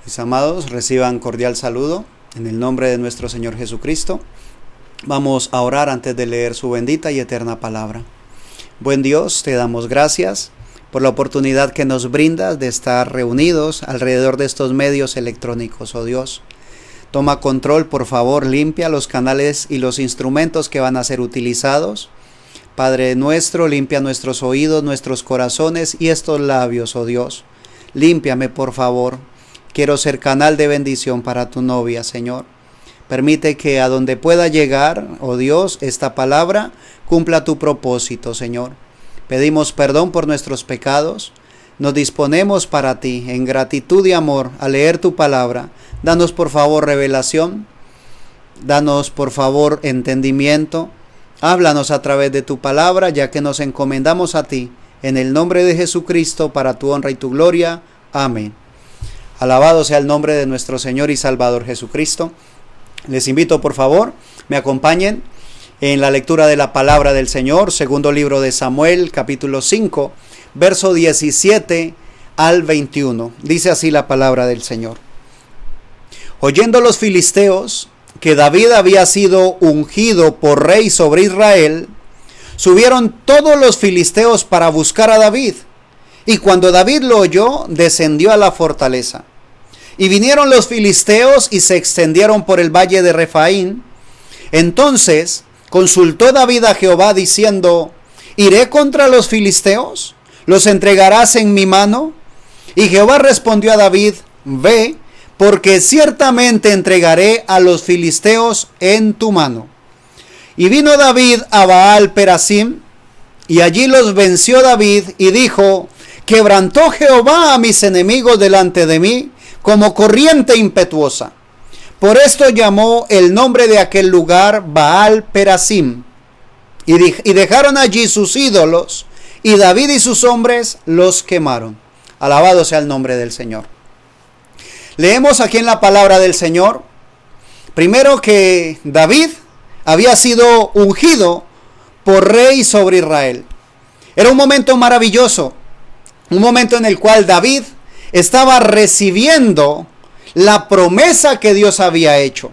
Mis amados, reciban cordial saludo en el nombre de nuestro Señor Jesucristo. Vamos a orar antes de leer su bendita y eterna palabra. Buen Dios, te damos gracias por la oportunidad que nos brindas de estar reunidos alrededor de estos medios electrónicos, oh Dios. Toma control, por favor, limpia los canales y los instrumentos que van a ser utilizados. Padre nuestro, limpia nuestros oídos, nuestros corazones y estos labios, oh Dios. Límpiame, por favor. Quiero ser canal de bendición para tu novia, Señor. Permite que a donde pueda llegar, oh Dios, esta palabra cumpla tu propósito, Señor. Pedimos perdón por nuestros pecados. Nos disponemos para ti en gratitud y amor a leer tu palabra. Danos por favor revelación. Danos por favor entendimiento. Háblanos a través de tu palabra, ya que nos encomendamos a ti. En el nombre de Jesucristo, para tu honra y tu gloria. Amén. Alabado sea el nombre de nuestro Señor y Salvador Jesucristo. Les invito por favor, me acompañen en la lectura de la palabra del Señor, segundo libro de Samuel, capítulo 5, verso 17 al 21. Dice así la palabra del Señor. Oyendo los filisteos que David había sido ungido por rey sobre Israel, subieron todos los filisteos para buscar a David. Y cuando David lo oyó, descendió a la fortaleza. Y vinieron los filisteos y se extendieron por el valle de Refaín. Entonces consultó David a Jehová diciendo: ¿iré contra los filisteos? ¿Los entregarás en mi mano? Y Jehová respondió a David: ve, porque ciertamente entregaré a los filisteos en tu mano. Y vino David a Baal Perasim, y allí los venció David, y dijo: quebrantó Jehová a mis enemigos delante de mí, como corriente impetuosa. Por esto llamó el nombre de aquel lugar Baal Perasim. Y dejaron allí sus ídolos, y David y sus hombres los quemaron. Alabado sea el nombre del Señor. Leemos aquí en la palabra del Señor, primero que David había sido ungido por rey sobre Israel. Era un momento maravilloso, un momento en el cual David estaba recibiendo la promesa que Dios había hecho.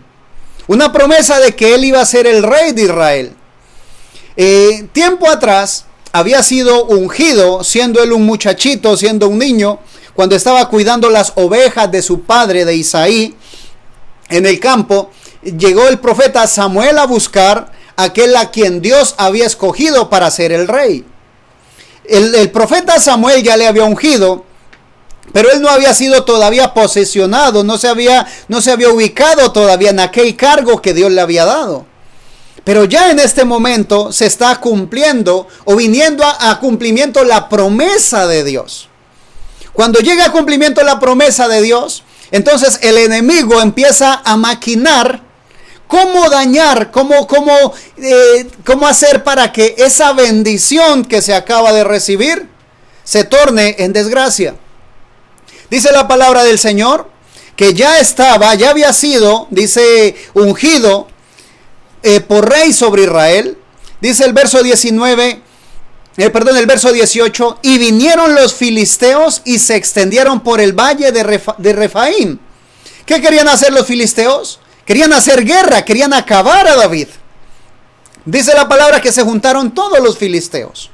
Una promesa de que él iba a ser el rey de Israel. Tiempo atrás había sido ungido, siendo él un muchachito, siendo un niño, cuando estaba cuidando las ovejas de su padre, de Isaí, en el campo. Llegó el profeta Samuel a buscar a aquel a quien Dios había escogido para ser el rey. El profeta Samuel ya le había ungido, pero él no había sido todavía posesionado, no se había ubicado todavía en aquel cargo que Dios le había dado. Pero ya en este momento se está cumpliendo o viniendo a cumplimiento la promesa de Dios. Cuando llega a cumplimiento la promesa de Dios, entonces el enemigo empieza a maquinar cómo dañar, cómo hacer para que esa bendición que se acaba de recibir se torne en desgracia. Dice la palabra del Señor que ya había sido, dice, ungido por rey sobre Israel. Dice el verso 18, y vinieron los filisteos y se extendieron por el valle de Refaín. ¿Qué querían hacer los filisteos? Querían hacer guerra, querían acabar a David. Dice la palabra que se juntaron todos los filisteos.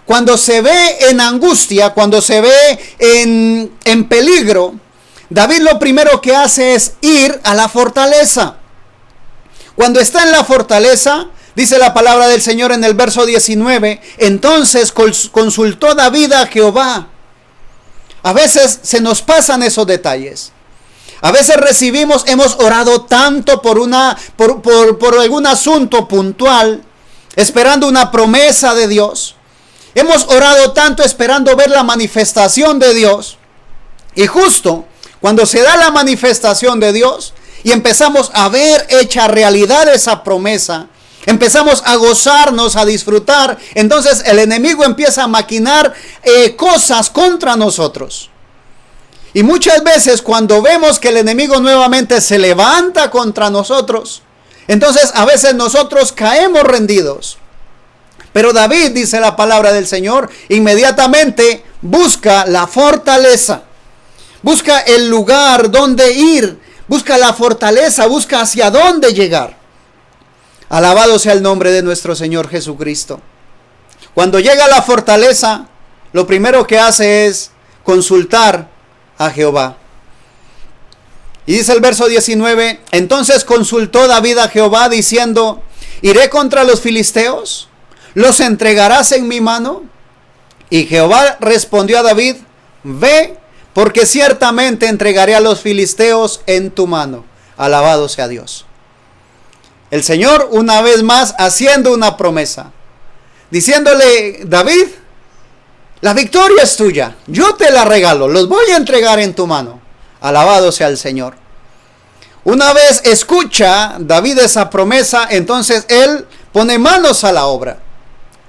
Cuando se ve en angustia, cuando se ve en peligro, David lo primero que hace es ir a la fortaleza. Cuando está en la fortaleza, dice la palabra del Señor en el verso 19, entonces consultó David a Jehová. A veces se nos pasan esos detalles. A veces hemos orado tanto por algún asunto puntual, esperando una promesa de Dios. Hemos orado tanto esperando ver la manifestación de Dios. Y justo cuando se da la manifestación de Dios y empezamos a ver hecha realidad esa promesa, empezamos a gozarnos, a disfrutar, entonces el enemigo empieza a maquinar cosas contra nosotros. Y muchas veces cuando vemos que el enemigo nuevamente se levanta contra nosotros, entonces a veces nosotros caemos rendidos. Pero David, dice la palabra del Señor, inmediatamente busca la fortaleza. busca el lugar donde ir, busca la fortaleza, busca hacia dónde llegar. Alabado sea el nombre de nuestro Señor Jesucristo. Cuando llega a la fortaleza, lo primero que hace es consultar a Jehová. Y dice el verso 19, entonces consultó David a Jehová diciendo, ¿iré contra los filisteos? ¿Los entregarás en mi mano? Y Jehová respondió a David, ve, porque ciertamente entregaré a los filisteos en tu mano. Alabado sea Dios. El Señor una vez más haciendo una promesa, diciéndole, David, la victoria es tuya, yo te la regalo, los voy a entregar en tu mano. Alabado sea el Señor. Una vez escucha David esa promesa, entonces él pone manos a la obra.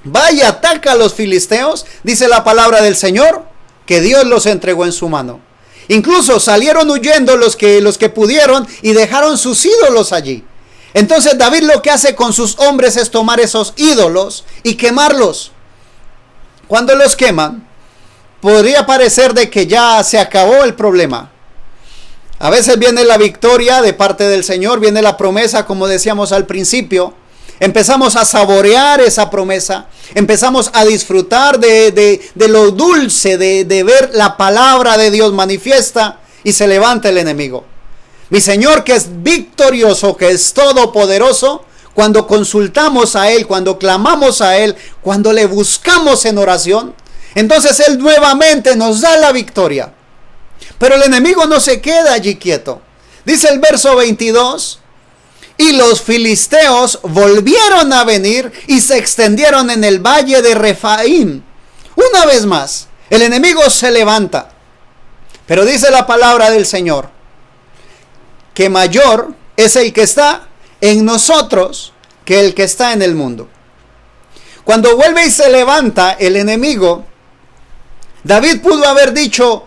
Va y ataca a los filisteos, dice la palabra del Señor, que Dios los entregó en su mano. Incluso salieron huyendo los que pudieron y dejaron sus ídolos allí. Entonces David lo que hace con sus hombres es tomar esos ídolos y quemarlos. Cuando los queman, podría parecer de que ya se acabó el problema. A veces viene la victoria de parte del Señor, viene la promesa, como decíamos al principio. Empezamos a saborear esa promesa, empezamos a disfrutar de lo dulce, de ver la palabra de Dios manifiesta y se levanta el enemigo. Mi Señor, que es victorioso, que es todopoderoso, cuando consultamos a Él, cuando clamamos a Él, cuando le buscamos en oración, entonces Él nuevamente nos da la victoria. Pero el enemigo no se queda allí quieto. Dice el verso 22, y los filisteos volvieron a venir y se extendieron en el valle de Refaim. Una vez más, el enemigo se levanta. Pero dice la palabra del Señor, que mayor es el que está en nosotros que el que está en el mundo. Cuando vuelve y se levanta el enemigo, David pudo haber dicho,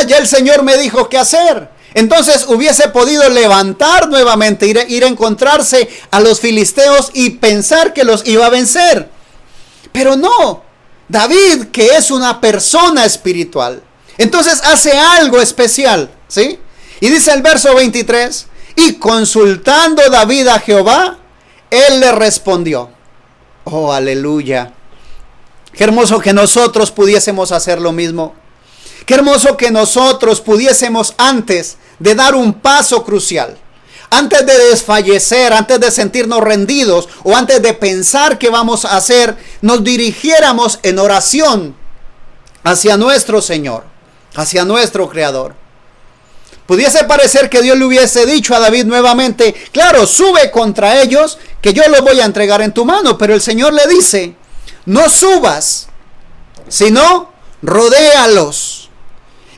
ya el Señor me dijo qué hacer. Entonces hubiese podido levantar nuevamente, ir a encontrarse a los filisteos y pensar que los iba a vencer. Pero no, David, que es una persona espiritual, entonces hace algo especial, ¿sí? Y dice el verso 23, y consultando David a Jehová, él le respondió. Oh, aleluya. Qué hermoso que nosotros pudiésemos hacer lo mismo. Qué hermoso que nosotros pudiésemos antes de dar un paso crucial, antes de desfallecer, antes de sentirnos rendidos o antes de pensar qué vamos a hacer, nos dirigiéramos en oración hacia nuestro Señor, hacia nuestro Creador. Pudiese parecer que Dios le hubiese dicho a David nuevamente, claro, sube contra ellos, que yo los voy a entregar en tu mano. Pero el Señor le dice, no subas, sino rodéalos.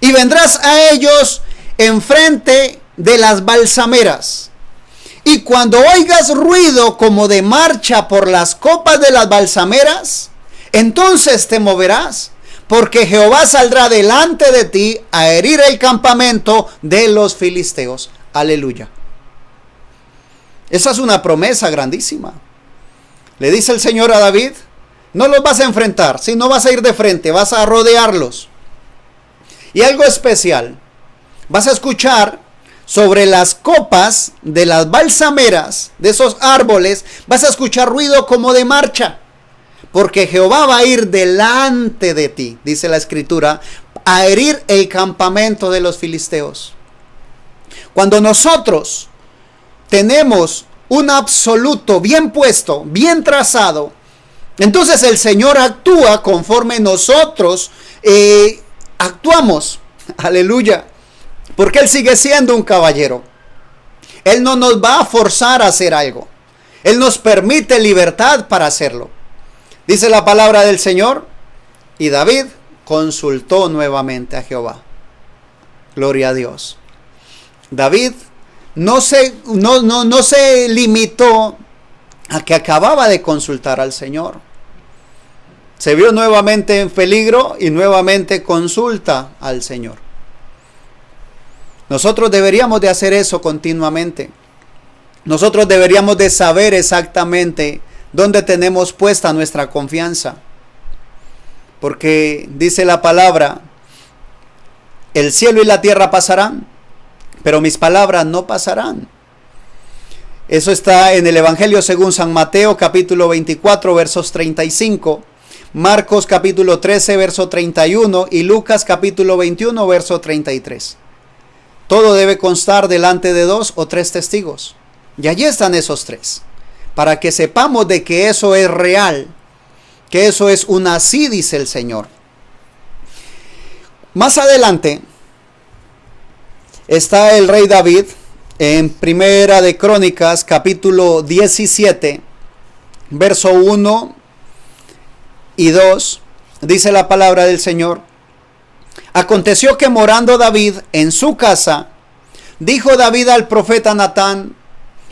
Y vendrás a ellos enfrente de las balsameras. Y cuando oigas ruido como de marcha por las copas de las balsameras, entonces te moverás, porque Jehová saldrá delante de ti a herir el campamento de los filisteos. Aleluya. Esa es una promesa grandísima. Le dice el Señor a David, no los vas a enfrentar, sino vas a ir de frente, vas a rodearlos. Y algo especial, vas a escuchar sobre las copas de las balsameras, de esos árboles, vas a escuchar ruido como de marcha. Porque Jehová va a ir delante de ti, dice la Escritura, a herir el campamento de los filisteos. Cuando nosotros tenemos un absoluto bien puesto, bien trazado, entonces el Señor actúa conforme nosotros actuamos. Aleluya. Porque Él sigue siendo un caballero. Él no nos va a forzar a hacer algo. Él nos permite libertad para hacerlo. Dice la palabra del Señor, y David consultó nuevamente a Jehová. Gloria a Dios. David no se limitó a que acababa de consultar al Señor. Se vio nuevamente en peligro y nuevamente consulta al Señor. Nosotros deberíamos de hacer eso continuamente. Nosotros deberíamos de saber exactamente dónde tenemos puesta nuestra confianza. Porque dice la palabra el cielo y la tierra pasarán, pero mis palabras no pasarán. Eso está en el Evangelio según San Mateo, capítulo 24, versos 35, Marcos capítulo 13, verso 31 y Lucas capítulo 21, verso 33. Todo debe constar delante de 2 o 3 testigos. Y allí están esos 3, para que sepamos de que eso es real, que eso es un así, dice el Señor. Más adelante está el rey David en Primera de Crónicas, capítulo 17, verso 1 y 2, dice la palabra del Señor. Aconteció que morando David en su casa, dijo David al profeta Natán: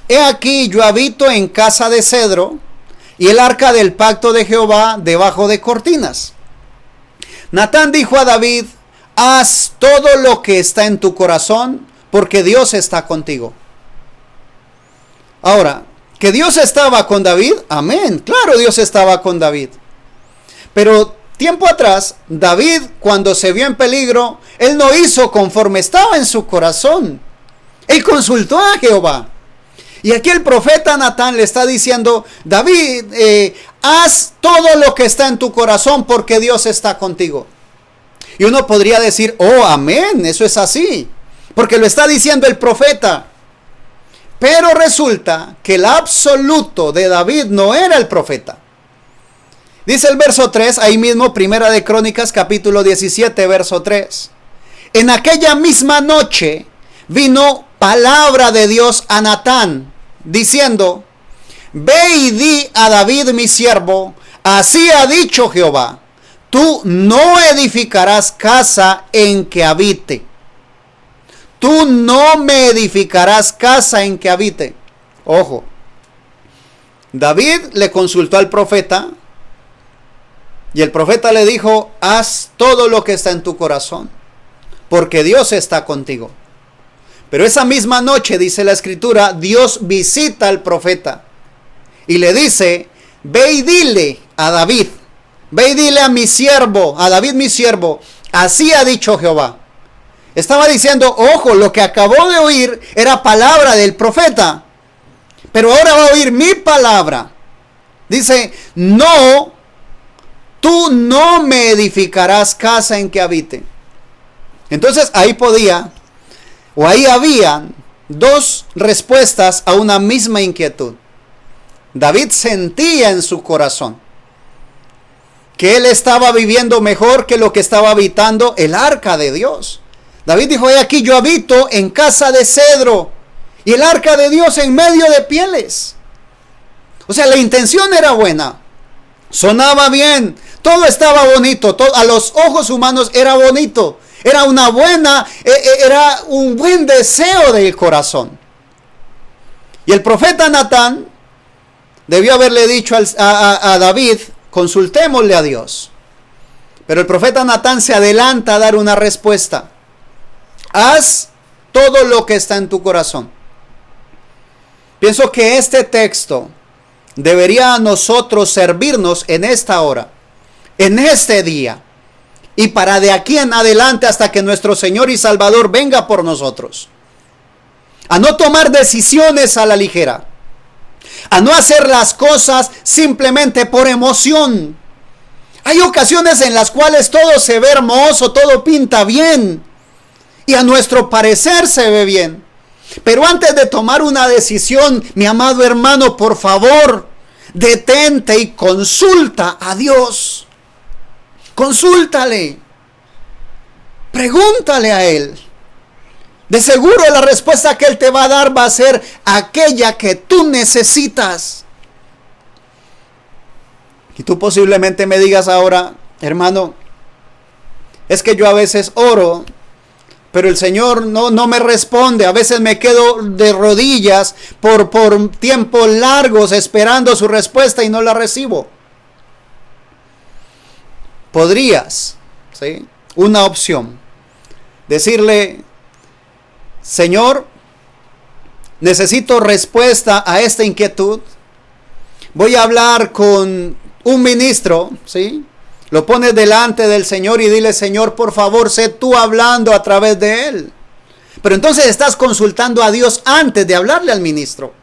He aquí yo habito en casa de cedro, y el arca del pacto de Jehová debajo de cortinas. Natán dijo a David: Haz todo lo que está en tu corazón, porque Dios está contigo. Ahora, ¿que Dios estaba con David? Amén, claro, Dios estaba con David. Pero tiempo atrás, David, cuando se vio en peligro, él no hizo conforme estaba en su corazón. Él consultó a Jehová. Y aquí el profeta Natán le está diciendo: David, haz todo lo que está en tu corazón, porque Dios está contigo. Y uno podría decir: oh, amén, eso es así, porque lo está diciendo el profeta. Pero resulta que el absoluto de David no era el profeta. Dice el verso 3, ahí mismo, Primera de Crónicas, capítulo 17, verso 3. En aquella misma noche vino palabra de Dios a Natán, diciendo: Ve y di a David mi siervo, así ha dicho Jehová, tú no edificarás casa en que habite. Tú no me edificarás casa en que habite. Ojo, David le consultó al profeta, y el profeta le dijo: haz todo lo que está en tu corazón, porque Dios está contigo. Pero esa misma noche, dice la escritura, Dios visita al profeta y le dice: ve y dile a David, ve y dile a mi siervo, a David mi siervo, así ha dicho Jehová. Estaba diciendo: ojo, lo que acabó de oír era palabra del profeta, pero ahora va a oír mi palabra. Dice: no, tú no me edificarás casa en que habite. Entonces ahí habían 2 respuestas a una misma inquietud. David sentía en su corazón que él estaba viviendo mejor que lo que estaba habitando el arca de Dios. David dijo: he aquí yo habito en casa de cedro, y el arca de Dios en medio de pieles. O sea, la intención era buena, sonaba bien, todo estaba bonito, todo, a los ojos humanos era bonito. Era era un buen deseo del corazón. Y el profeta Natán debió haberle dicho a David: consultémosle a Dios. Pero el profeta Natán se adelanta a dar una respuesta: haz todo lo que está en tu corazón. Pienso que este texto debería a nosotros servirnos en esta hora, en este día, y para de aquí en adelante hasta que nuestro Señor y Salvador venga por nosotros. A no tomar decisiones a la ligera. A no hacer las cosas simplemente por emoción. Hay ocasiones en las cuales todo se ve hermoso, todo pinta bien. Y a nuestro parecer se ve bien. Pero antes de tomar una decisión, mi amado hermano, por favor, detente y consulta a Dios. Consúltale, pregúntale a Él. De seguro la respuesta que Él te va a dar va a ser aquella que tú necesitas. Y tú posiblemente me digas ahora: hermano, es que yo a veces oro, pero el Señor no me responde. A veces me quedo de rodillas por tiempos largos esperando su respuesta y no la recibo. Podrías, ¿sí?, una opción, decirle: Señor, necesito respuesta a esta inquietud. Voy a hablar con un ministro, ¿sí?, Lo pones delante del Señor y dile: Señor, por favor, sé tú hablando a través de él. Pero entonces estás consultando a Dios antes de hablarle al ministro.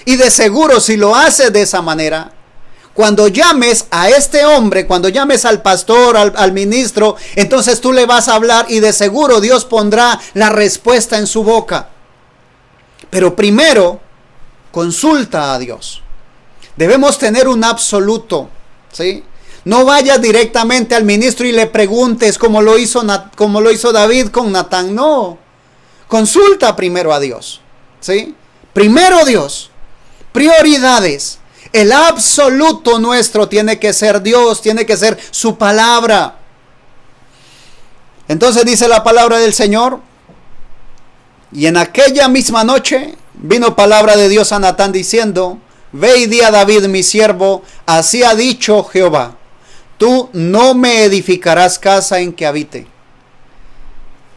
Y de seguro, si lo haces de esa manera, cuando llames a este hombre, cuando llames al pastor, al ministro, entonces tú le vas a hablar y de seguro Dios pondrá la respuesta en su boca. Pero primero, consulta a Dios. Debemos tener un absoluto, ¿sí? No vayas directamente al ministro y le preguntes como lo hizo David con Natán. No. Consulta primero a Dios, ¿sí? Primero Dios. Prioridades. El absoluto nuestro tiene que ser Dios, tiene que ser su palabra. Entonces dice la palabra del Señor: y en aquella misma noche vino palabra de Dios a Natán diciendo: ve y di a David mi siervo, así ha dicho Jehová, tú no me edificarás casa en que habite.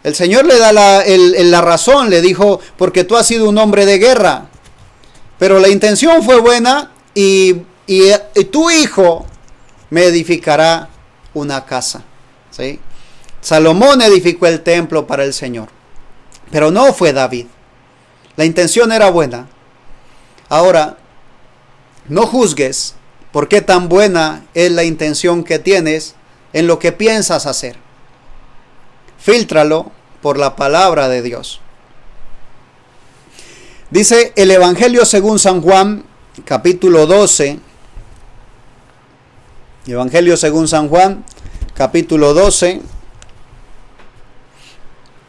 El Señor le da la razón, le dijo: porque tú has sido un hombre de guerra, pero la intención fue buena y tu hijo me edificará una casa, ¿sí? Salomón edificó el templo para el Señor, pero no fue David. La intención era buena. Ahora, no juzgues por qué tan buena es la intención que tienes en lo que piensas hacer. Fíltralo por la palabra de Dios. Dice el Evangelio según San Juan, capítulo 12. Evangelio según San Juan, capítulo 12,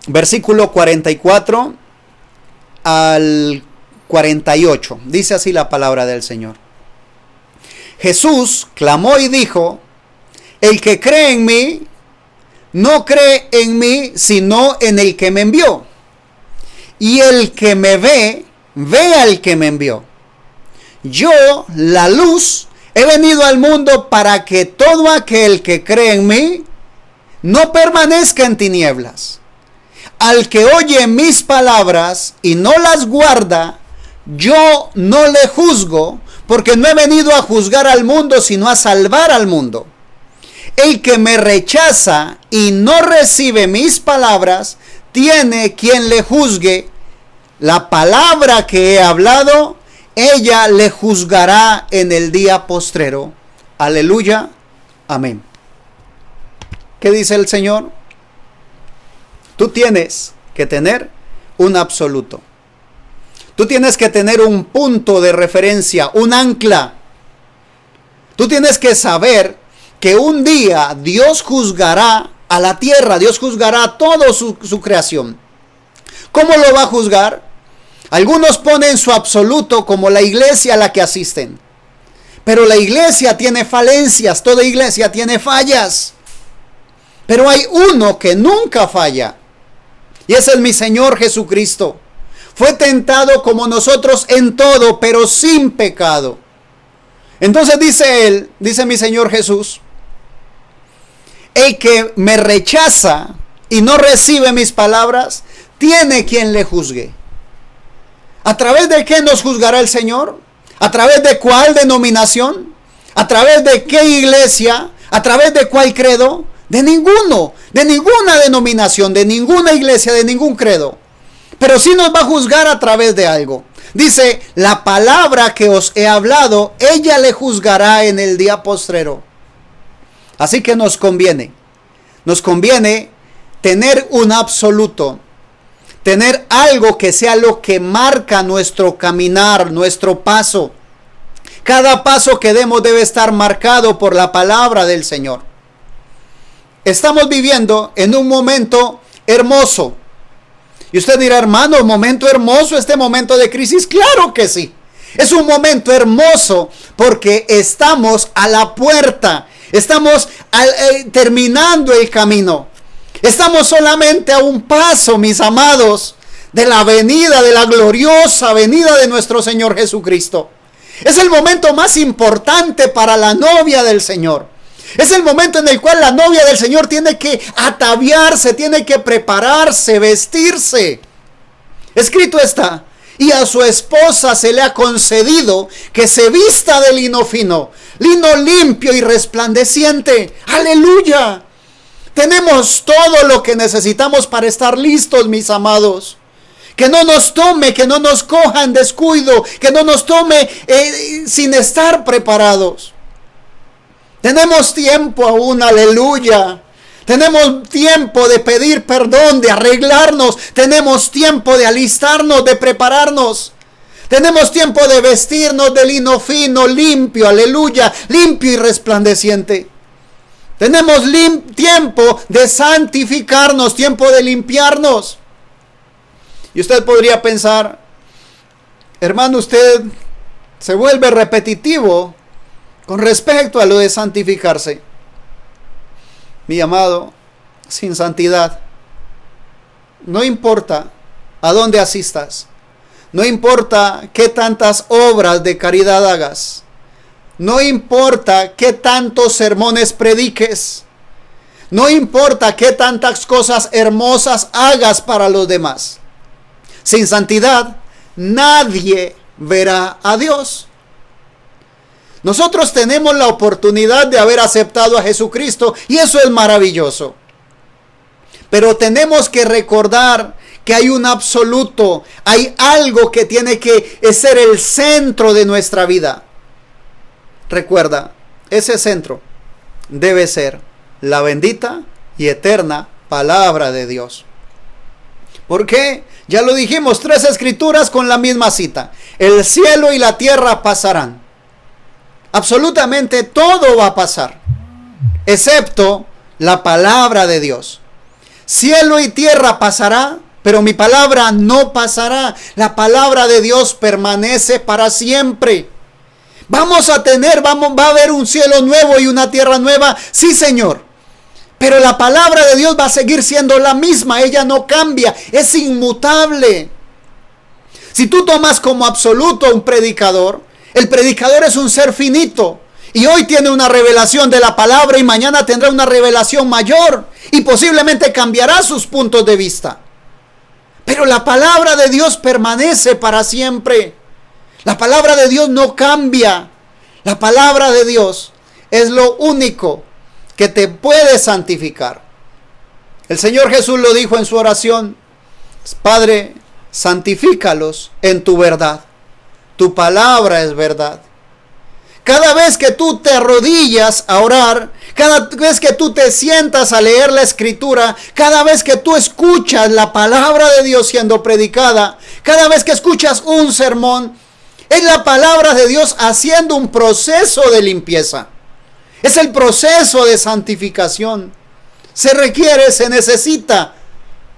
versículo 44 al 48. Dice así la palabra del Señor. Jesús clamó y dijo: el que cree en mí, no cree en mí, sino en el que me envió. Y el que me ve, ve al que me envió. Yo, la luz, he venido al mundo para que todo aquel que cree en mí no permanezca en tinieblas. Al que oye mis palabras y no las guarda, yo no le juzgo, porque no he venido a juzgar al mundo, sino a salvar al mundo. El que me rechaza y no recibe mis palabras, tiene quien le juzgue. La palabra que he hablado, ella le juzgará en el día postrero. Aleluya. Amén. ¿Qué dice el Señor? Tú tienes que tener un absoluto. Tú tienes que tener un punto de referencia, un ancla. Tú tienes que saber que un día Dios juzgará a la tierra, Dios juzgará a toda su creación. ¿Cómo lo va a juzgar? Algunos ponen su absoluto como la iglesia a la que asisten. Pero la iglesia tiene falencias, toda iglesia tiene fallas. Pero hay uno que nunca falla. Y ese es mi Señor Jesucristo. Fue tentado como nosotros en todo, pero sin pecado. Entonces dice él, dice mi Señor Jesús: el que me rechaza y no recibe mis palabras, tiene quien le juzgue. ¿A través de qué nos juzgará el Señor? ¿A través de cuál denominación? ¿A través de qué iglesia? ¿A través de cuál credo? De ninguno, de ninguna denominación, de ninguna iglesia, de ningún credo. Pero sí nos va a juzgar a través de algo. Dice: la palabra que os he hablado, ella le juzgará en el día postrero. Así que nos conviene tener un absoluto, tener algo que sea lo que marca nuestro caminar, nuestro paso. Cada paso que demos debe estar marcado por la palabra del Señor. Estamos viviendo en un momento hermoso. Y usted dirá: hermano, ¿momento hermoso este momento de crisis? Claro que sí. Es un momento hermoso porque estamos a la puerta. Estamos terminando el camino. Estamos solamente a un paso, mis amados, de la venida, de la gloriosa venida de nuestro Señor Jesucristo. Es el momento más importante para la novia del Señor. Es el momento en el cual la novia del Señor tiene que ataviarse, tiene que prepararse, vestirse. Escrito está: Y a su esposa se le ha concedido que se vista de lino fino, lino limpio y resplandeciente. ¡Aleluya! Tenemos todo lo que necesitamos para estar listos, mis amados. Que no nos tome, que no nos coja en descuido, que no nos tome sin estar preparados. Tenemos tiempo aún, aleluya. Tenemos tiempo de pedir perdón, de arreglarnos. Tenemos tiempo de alistarnos, de prepararnos. Tenemos tiempo de vestirnos de lino fino, limpio, aleluya, limpio y resplandeciente. Tenemos tiempo de santificarnos, tiempo de limpiarnos. Y usted podría pensar, hermano, usted se vuelve repetitivo con respecto a lo de santificarse. Mi amado, sin santidad, no importa a dónde asistas, no importa qué tantas obras de caridad hagas, no importa qué tantos sermones prediques, no importa qué tantas cosas hermosas hagas para los demás. Sin santidad, nadie verá a Dios. Nosotros tenemos la oportunidad de haber aceptado a Jesucristo y eso es maravilloso. Pero tenemos que recordar que hay un absoluto, hay algo que tiene que ser el centro de nuestra vida. Recuerda, ese centro debe ser la bendita y eterna palabra de Dios. ¿Por qué? Ya lo dijimos, 3 escrituras con la misma cita. El cielo y la tierra pasarán. Absolutamente todo va a pasar, excepto la palabra de Dios. Cielo y tierra pasará, pero mi palabra no pasará. La palabra de Dios permanece para siempre. Va a haber un cielo nuevo y una tierra nueva, sí, Señor. Pero la palabra de Dios va a seguir siendo la misma, ella no cambia, es inmutable. Si tú tomas como absoluto un predicador, el predicador es un ser finito y hoy tiene una revelación de la palabra y mañana tendrá una revelación mayor y posiblemente cambiará sus puntos de vista. Pero la palabra de Dios permanece para siempre. La palabra de Dios no cambia. La palabra de Dios es lo único que te puede santificar. El Señor Jesús lo dijo en su oración: Padre, santifícalos en tu verdad. Tu palabra es verdad. Cada vez que tú te arrodillas a orar, cada vez que tú te sientas a leer la escritura, cada vez que tú escuchas la palabra de Dios siendo predicada, cada vez que escuchas un sermón, es la palabra de Dios haciendo un proceso de limpieza. Es el proceso de santificación. Se requiere, se necesita,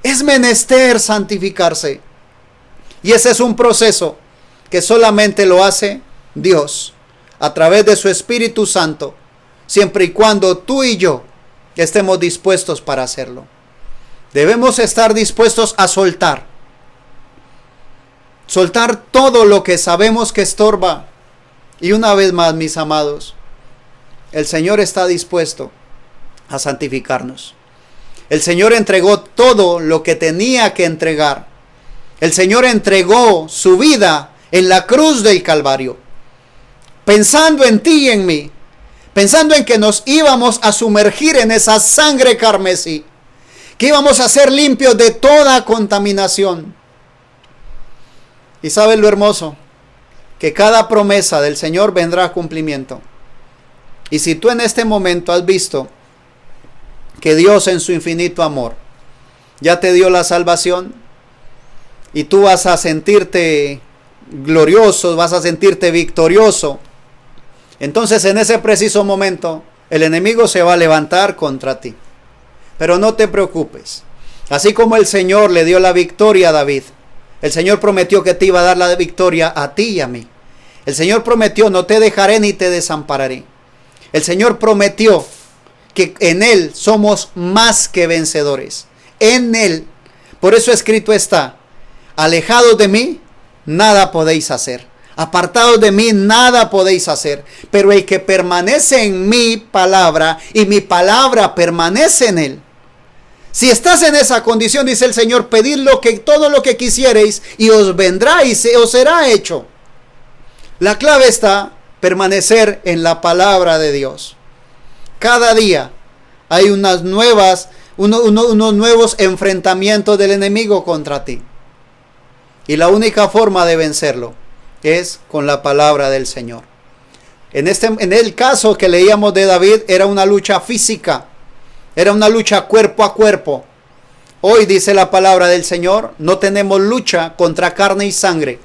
es menester santificarse. Y ese es un proceso que solamente lo hace Dios a través de su Espíritu Santo, siempre y cuando tú y yo estemos dispuestos para hacerlo. Debemos estar dispuestos a soltar todo lo que sabemos que estorba. Y una vez más, mis amados, el Señor está dispuesto a santificarnos. El Señor entregó todo lo que tenía que entregar. El Señor entregó su vida en la cruz del Calvario, pensando en ti y en mí, pensando en que nos íbamos a sumergir en esa sangre carmesí, que íbamos a ser limpios de toda contaminación. Y sabes lo hermoso, que cada promesa del Señor vendrá a cumplimiento. Y si tú en este momento has visto que Dios en su infinito amor ya te dio la salvación y tú vas a sentirte glorioso, vas a sentirte victorioso, entonces en ese preciso momento el enemigo se va a levantar contra ti. Pero no te preocupes. Así como el Señor le dio la victoria a David, el Señor prometió que te iba a dar la victoria a ti y a mí. El Señor prometió: no te dejaré ni te desampararé. El Señor prometió que en Él somos más que vencedores. En Él. Por eso escrito está: alejados de mí, nada podéis hacer. Apartados de mí, nada podéis hacer. Pero el que permanece en mi palabra y mi palabra permanece en Él, Si estás en esa condición, dice el Señor, pedid todo lo que quisiereis y os vendrá y os será hecho. La clave está permanecer en la palabra de Dios. Cada día hay unos nuevos enfrentamientos del enemigo contra ti. Y la única forma de vencerlo es con la palabra del Señor. En el caso que leíamos de David, era una lucha física. Era una lucha cuerpo a cuerpo. Hoy dice la palabra del Señor, no tenemos lucha contra carne y sangre,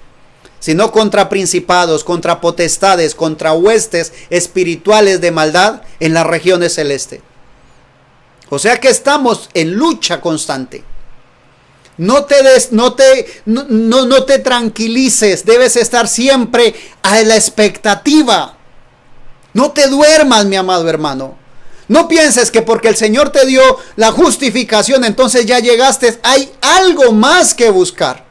sino contra principados, contra potestades, contra huestes espirituales de maldad en las regiones celestes. O sea que estamos en lucha constante. No te tranquilices, debes estar siempre a la expectativa. No te duermas, mi amado hermano. No pienses que porque el Señor te dio la justificación, entonces ya llegaste. Hay algo más que buscar.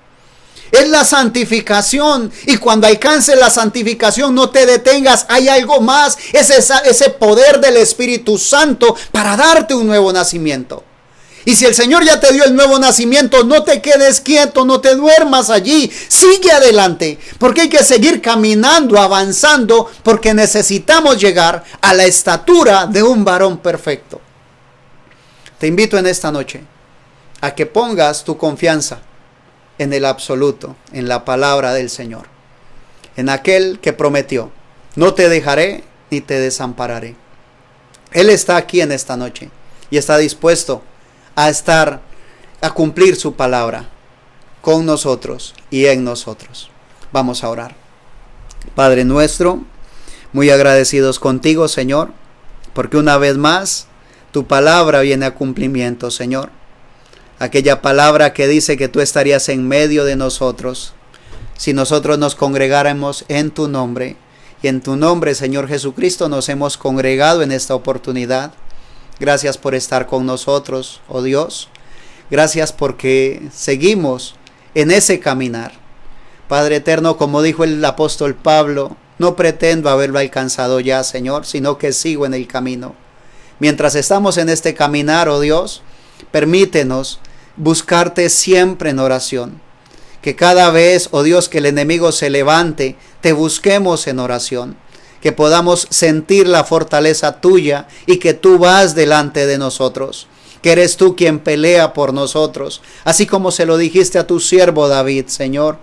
Es la santificación. Y cuando alcances la santificación, no te detengas. Hay algo más. Es ese poder del Espíritu Santo para darte un nuevo nacimiento. Y si el Señor ya te dio el nuevo nacimiento, no te quedes quieto, no te duermas allí. Sigue adelante, porque hay que seguir caminando, avanzando, porque necesitamos llegar a la estatura de un varón perfecto. Te invito en esta noche a que pongas tu confianza en el absoluto, en la palabra del Señor, en aquel que prometió, no te dejaré ni te desampararé. Él está aquí en esta noche y está dispuesto a cumplir su palabra con nosotros y en nosotros. Vamos a orar. Padre nuestro, muy agradecidos contigo, Señor, porque una vez más tu palabra viene a cumplimiento, Señor. Aquella palabra que dice que tú estarías en medio de nosotros si nosotros nos congregáramos en tu nombre. Y en tu nombre, Señor Jesucristo, nos hemos congregado en esta oportunidad. Gracias por estar con nosotros, oh Dios. Gracias porque seguimos en ese caminar. Padre eterno, como dijo el apóstol Pablo, no pretendo haberlo alcanzado ya, Señor, sino que sigo en el camino. Mientras estamos en este caminar, oh Dios, permítenos buscarte siempre en oración. Que cada vez, oh Dios, que el enemigo se levante, te busquemos en oración. Que podamos sentir la fortaleza tuya y que tú vas delante de nosotros, que eres tú quien pelea por nosotros, así como se lo dijiste a tu siervo David, Señor,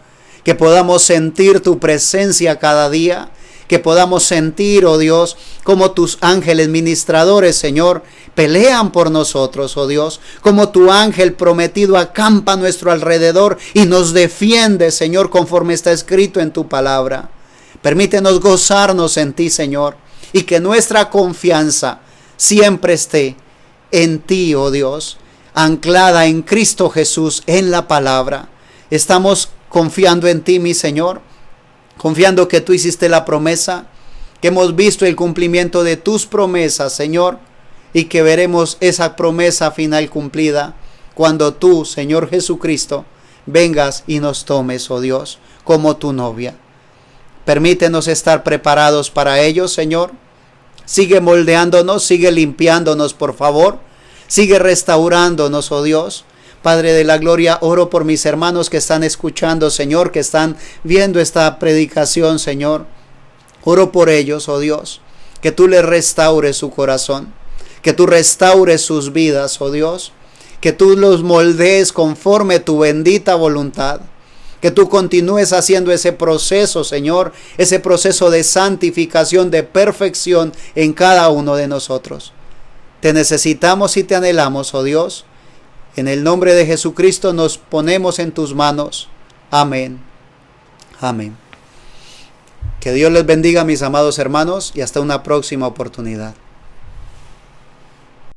que podamos sentir tu presencia cada día, que podamos sentir, oh Dios, como tus ángeles ministradores, Señor, pelean por nosotros, oh Dios, como tu ángel prometido acampa a nuestro alrededor y nos defiende, Señor, conforme está escrito en tu palabra. Permítenos gozarnos en ti, Señor, y que nuestra confianza siempre esté en ti, oh Dios, anclada en Cristo Jesús, en la palabra. Estamos confiando en ti, mi Señor, confiando que tú hiciste la promesa, que hemos visto el cumplimiento de tus promesas, Señor, y que veremos esa promesa final cumplida cuando tú, Señor Jesucristo, vengas y nos tomes, oh Dios, como tu novia. Permítenos estar preparados para ello, Señor. Sigue moldeándonos, sigue limpiándonos, por favor. Sigue restaurándonos, oh Dios. Padre de la gloria, oro por mis hermanos que están escuchando, Señor, que están viendo esta predicación, Señor. Oro por ellos, oh Dios, que tú les restaures su corazón, que tú restaures sus vidas, oh Dios, que tú los moldees conforme a tu bendita voluntad. Que tú continúes haciendo ese proceso, Señor, ese proceso de santificación, de perfección en cada uno de nosotros. Te necesitamos y te anhelamos, oh Dios. En el nombre de Jesucristo nos ponemos en tus manos. Amén. Amén. Que Dios les bendiga, mis amados hermanos, y hasta una próxima oportunidad.